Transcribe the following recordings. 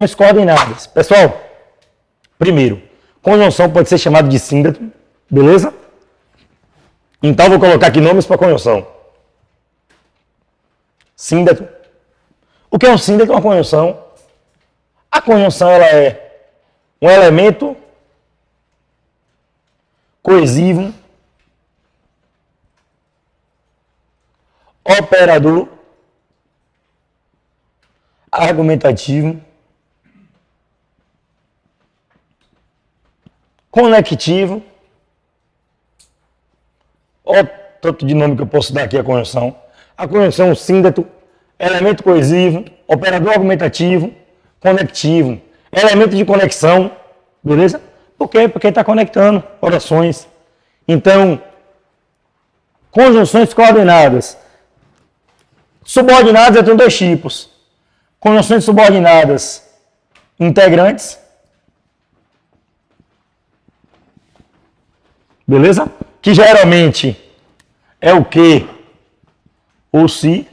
As coordenadas. Pessoal, primeiro, conjunção pode ser chamada de síndeto, beleza? Então, vou colocar aqui nomes para conjunção. Síndeto. O que é um síndeto? Uma conjunção. A conjunção ela é um elemento coesivo, operador, argumentativo, conectivo. Olha o tanto de nome que eu posso dar aqui à conjunção. A conjunção é um síndeto, elemento coesivo, operador argumentativo, conectivo, elemento de conexão, beleza? Por quê? Porque está conectando orações. Então, conjunções coordenadas. Subordinadas eu tenho dois tipos. Conjunções subordinadas integrantes. Beleza? Que geralmente é o que ou se.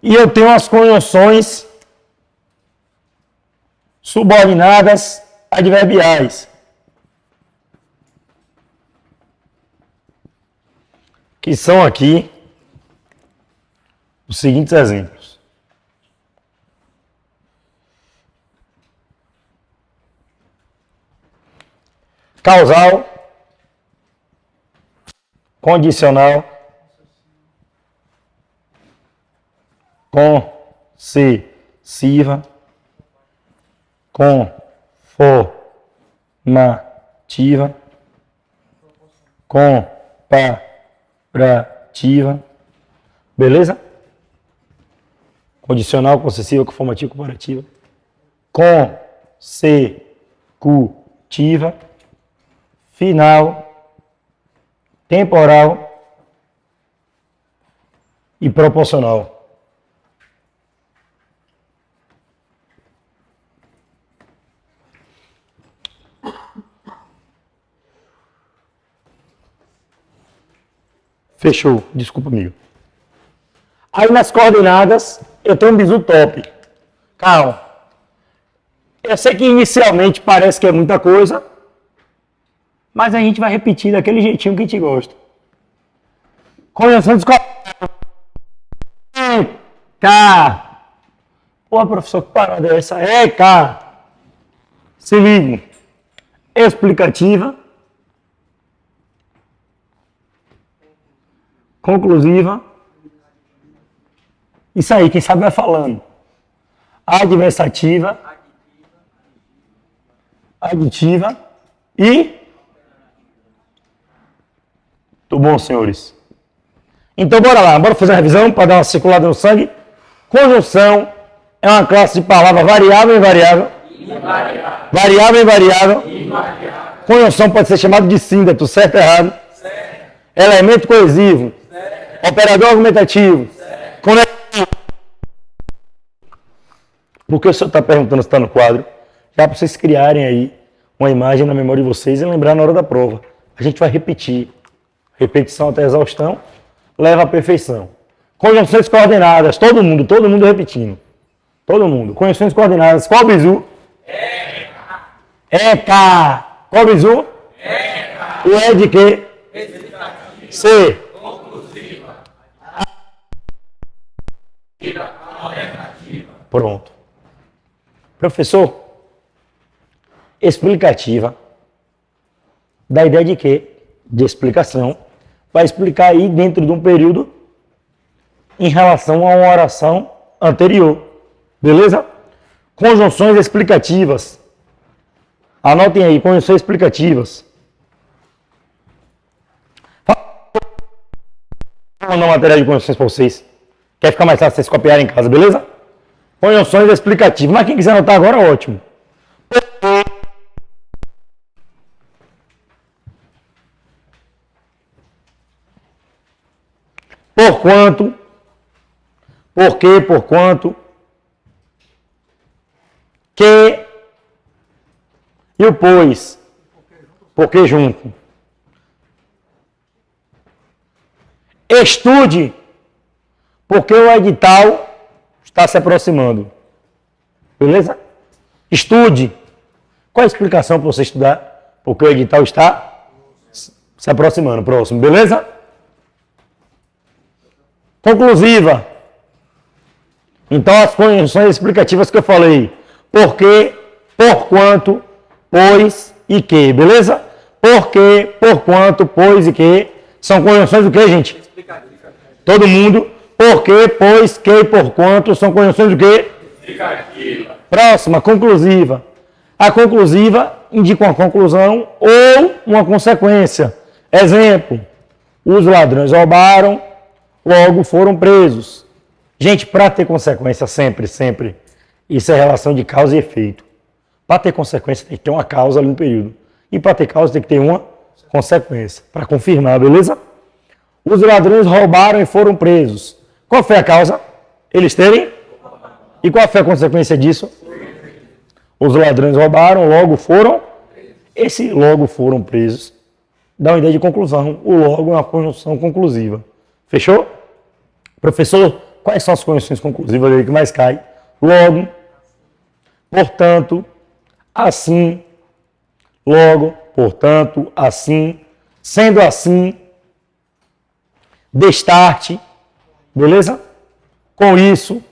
E eu tenho as conjunções subordinadas adverbiais. Que são aqui os seguintes exemplos. Causal, condicional, concessiva, conformativa, comparativa, beleza? Condicional, concessiva, conformativa, comparativa, consecutiva, final, temporal e proporcional. Fechou, desculpa, amigo. Aí nas coordenadas eu tenho um bizu top. Calma. Eu sei que inicialmente parece que é muita coisa, mas a gente vai repetir daquele jeitinho que a gente gosta. Conjunção descoordenada. Cá. Pô, professor, que parada é essa? É, cá. Se liga. Explicativa. Conclusiva. Isso aí, quem sabe vai falando. Adversativa. Aditiva. E... Tudo bom, senhores? Então, bora lá. Bora fazer uma revisão para dar uma circulada no sangue. Conjunção é uma classe de palavra variável e invariável. Variável e invariável. Conjunção pode ser chamada de síndeto, certo ou errado? Certo. Elemento coesivo. Certo. Operador argumentativo. Conectivo. Por que o senhor está perguntando se está no quadro? Já para vocês criarem aí uma imagem na memória de vocês e lembrar na hora da prova. A gente vai repetir. Repetição até exaustão leva à perfeição. Conjunções coordenadas, todo mundo repetindo. Todo mundo. Conjunções coordenadas, qual bizu? ECA. Qual bizu? ECA. O E de quê? C. Conclusiva. Pronto. Professor, explicativa. Da ideia de quê? De explicação. Vai explicar aí dentro de um período em relação a uma oração anterior. Beleza? Conjunções explicativas. Anotem aí, conjunções explicativas. Vou mandar uma matéria de conjunções para vocês. Quer ficar mais fácil vocês copiarem em casa, beleza? Conjunções explicativas. Mas quem quiser anotar agora, ótimo. Por quanto, por quê, por quanto, que e o pois, porque junto. Estude, Porque o edital está se aproximando. Beleza? Estude. Qual a explicação para você estudar? Porque o edital está se aproximando. Próximo. Beleza? Conclusiva. Então, as conjunções explicativas que eu falei. Por quê, por quanto, pois e que. Beleza? Por quê, por quanto, pois e que. São conjunções do que, gente? Todo mundo. Por quê, pois, que e por quanto. São conjunções do que? Explicativa. Próxima, conclusiva. A conclusiva indica uma conclusão ou uma consequência. Exemplo. Os ladrões roubaram, logo foram presos. Gente, para ter consequência, sempre, isso é relação de causa e efeito. Para ter consequência, tem que ter uma causa ali no período. E para ter causa, tem que ter uma consequência. Para confirmar, beleza? Os ladrões roubaram e foram presos. Qual foi a causa? Eles terem? E qual foi a consequência disso? Os ladrões roubaram, logo foram? Esse logo foram presos. Dá uma ideia de conclusão. O logo é uma conjunção conclusiva. Fechou? Professor, quais são as conjunções conclusivas aí que mais cai? Logo, portanto, assim, logo, portanto, assim, sendo assim, destarte, beleza? Com isso,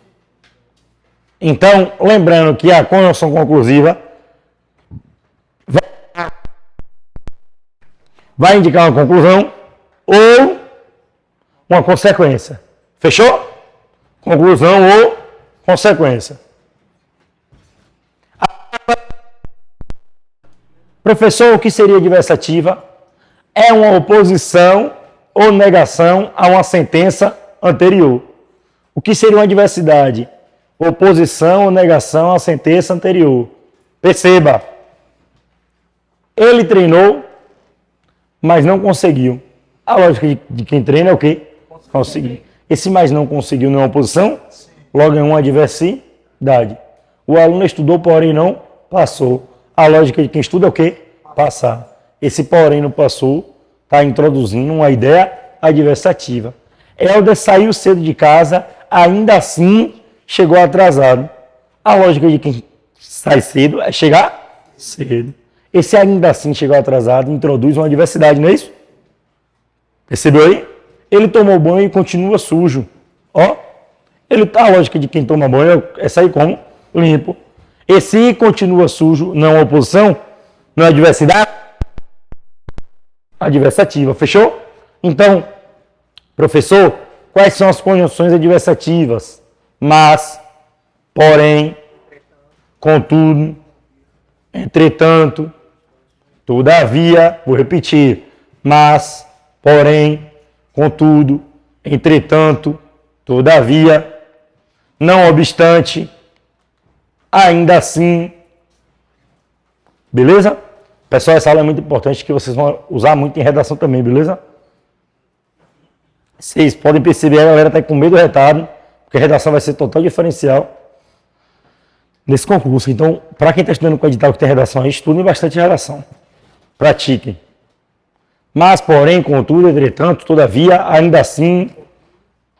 então, lembrando que a conjunção conclusiva vai indicar uma conclusão ou uma consequência. Fechou? Conclusão ou consequência. Professor, o que seria adversativa? É uma oposição ou negação a uma sentença anterior. O que seria uma adversidade? Oposição ou negação à sentença anterior. Perceba, ele treinou, mas não conseguiu. A lógica de quem treina é o quê? Conseguir. Esse mas não conseguiu não é oposição, logo é uma adversidade. O aluno estudou, porém não passou. A lógica de quem estuda é o quê? Passar. Esse porém não passou está introduzindo uma ideia adversativa. Helder saiu cedo de casa, ainda assim chegou atrasado. A lógica de quem sai cedo é chegar cedo. Esse ainda assim chegou atrasado introduz uma adversidade, não é isso? Percebeu aí? Ele tomou banho e continua sujo. Ó, a lógica de quem toma banho é sair como? Limpo. Esse continua sujo não é oposição, não é adversidade? Adversativa, fechou? Então, professor, quais são as conjunções adversativas? Mas, porém, contudo, entretanto, todavia, vou repetir, mas, porém, contudo, entretanto, todavia, não obstante, ainda assim, beleza? Pessoal, essa aula é muito importante que vocês vão usar muito em redação também, beleza? Vocês podem perceber, a galera está com medo do retardo, porque a redação vai ser total diferencial nesse concurso. Então, para quem está estudando com edital que tem redação, estudem bastante redação. Pratiquem. Mas, porém, contudo, entretanto, todavia, ainda assim,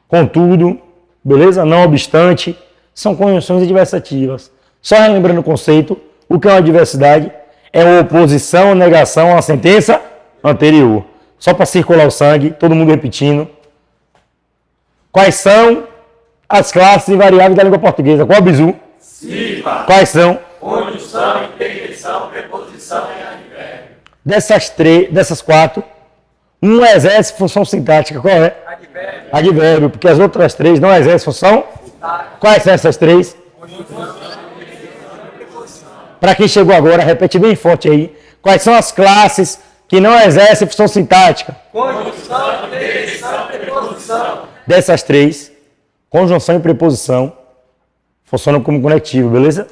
contudo, beleza? Não obstante, são conjunções adversativas. Só relembrando o conceito, o que é uma adversidade? É uma oposição ou negação à sentença anterior. Só para circular o sangue, todo mundo repetindo. Quais são as classes invariáveis da língua portuguesa? Qual, Bizu? Sifa. Quais são? Conjunção, interjeição, preposição e advérbio. Dessas quatro, um exerce função sintática. Qual é? Advérbio. Advérbio, porque as outras três não exercem função. Quais são essas três? Para quem chegou agora, repete bem forte aí. Quais são as classes que não exercem função sintática? Conjunção, interjeição, preposição. Dessas três, conjunção e preposição funcionam como conectivo, beleza?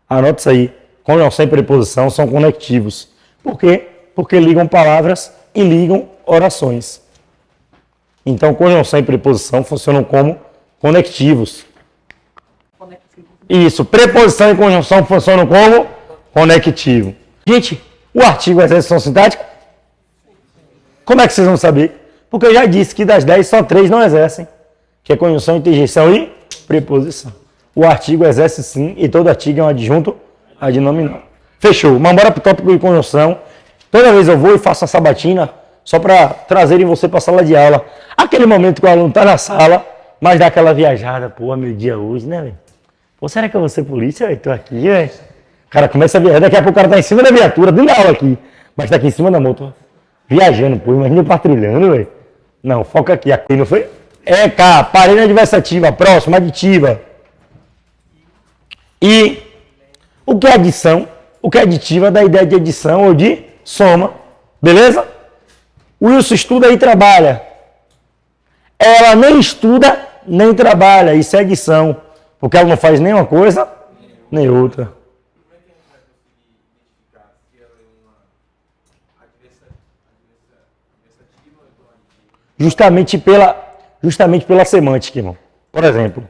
Anota isso aí. Conjunção e preposição são conectivos. Por quê? Porque ligam palavras e ligam orações. Então, conjunção e preposição funcionam como conectivos. Isso, preposição e conjunção funcionam como conectivo. Gente, o artigo exerce função sintática? Como é que vocês vão saber? Porque eu já disse que das 10, só 3 não exercem. que é conjunção, interjeição e preposição. O artigo exerce sim, e todo artigo é um adjunto adnominal. Fechou. Mas bora pro tópico de conjunção. Toda vez eu vou e faço a sabatina só para trazerem você para a sala de aula. Aquele momento que o aluno tá na sala, mas dá aquela viajada. Pô, é meu dia hoje, né, velho? Pô, será que eu vou ser polícia? Eu tô aqui, velho. O cara começa a viajar. Daqui a pouco o cara tá em cima da viatura, dentro da aula aqui. Mas tá aqui em cima da moto, viajando, pô. Imagina eu patrulhando, velho. Não, foca aqui. Aqui não foi? É, cá, parede adversativa, próxima, aditiva. E o que é adição? O que é aditiva da ideia de adição ou de soma. Beleza? O Wilson estuda e trabalha. Ela nem estuda, nem trabalha. Isso é adição. Porque ela não faz nem uma coisa, nem outra. Justamente pela semântica, irmão. Por exemplo,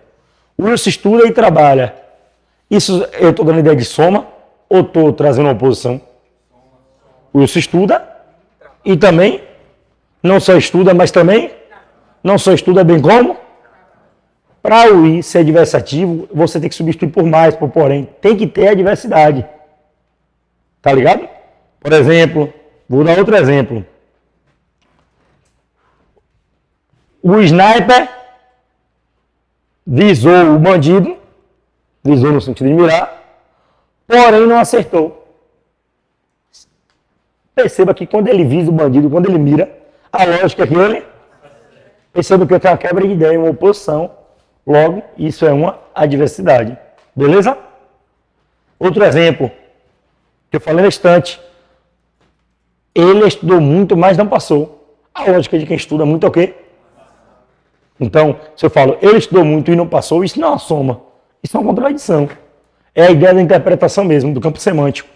o Wilson estuda e trabalha. Isso eu estou dando ideia de soma ou estou trazendo uma oposição? O Wilson estuda e também não só estuda, mas também não só estuda bem como? Para o I ser adversativo, você tem que substituir por mais, por porém. Tem que ter a diversidade. Tá ligado? Por exemplo, vou dar outro exemplo. O sniper visou o bandido, visou no sentido de mirar, porém não acertou. Perceba que quando ele visa o bandido, quando ele mira, a lógica é que ele... Perceba que eu tenho uma quebra de ideia, uma oposição. Logo, isso é uma adversidade. Beleza? Outro exemplo, que eu falei na estante. Ele estudou muito, mas não passou. A lógica de quem estuda muito é o quê? Então, se eu falo, ele estudou muito e não passou, isso não é uma soma. Isso é uma contradição. É a ideia da interpretação mesmo, do campo semântico.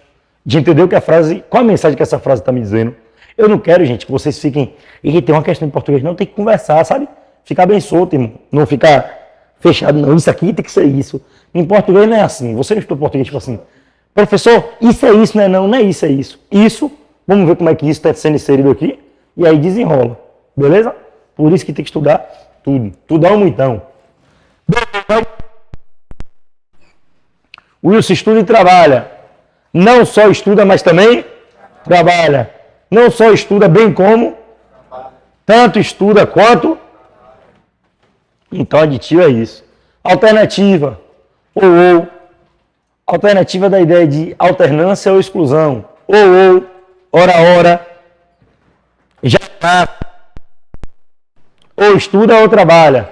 De entender o que a frase, qual a mensagem que essa frase está me dizendo. Eu não quero, gente, que vocês fiquem... E tem uma questão em português, não tem que conversar, sabe? Ficar bem solto, irmão. Não ficar fechado, não. Isso aqui tem que ser isso. Em português não é assim. Você não estudou português, tipo assim, professor, isso é isso, não é não, não é isso, é isso. Isso, vamos ver como é que isso está sendo inserido aqui. E aí desenrola. Beleza? Por isso que tem que estudar tudo. Tudão muitão. O Wilson estuda e trabalha. Não só estuda, mas também trabalha. Não só estuda bem como, tanto estuda quanto. Então, aditivo é isso. Alternativa. Ou. Alternativa da ideia de alternância ou exclusão. Ou. Ora. Já. Ou estuda ou trabalha.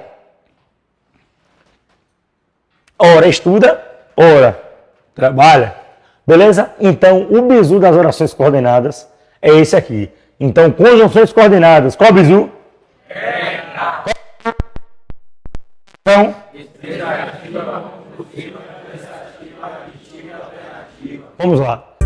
Ora estuda, ora trabalha. Beleza? Então, o bizu das orações coordenadas é esse aqui. Então, conjunções coordenadas. Qual bizu? Então, vamos lá.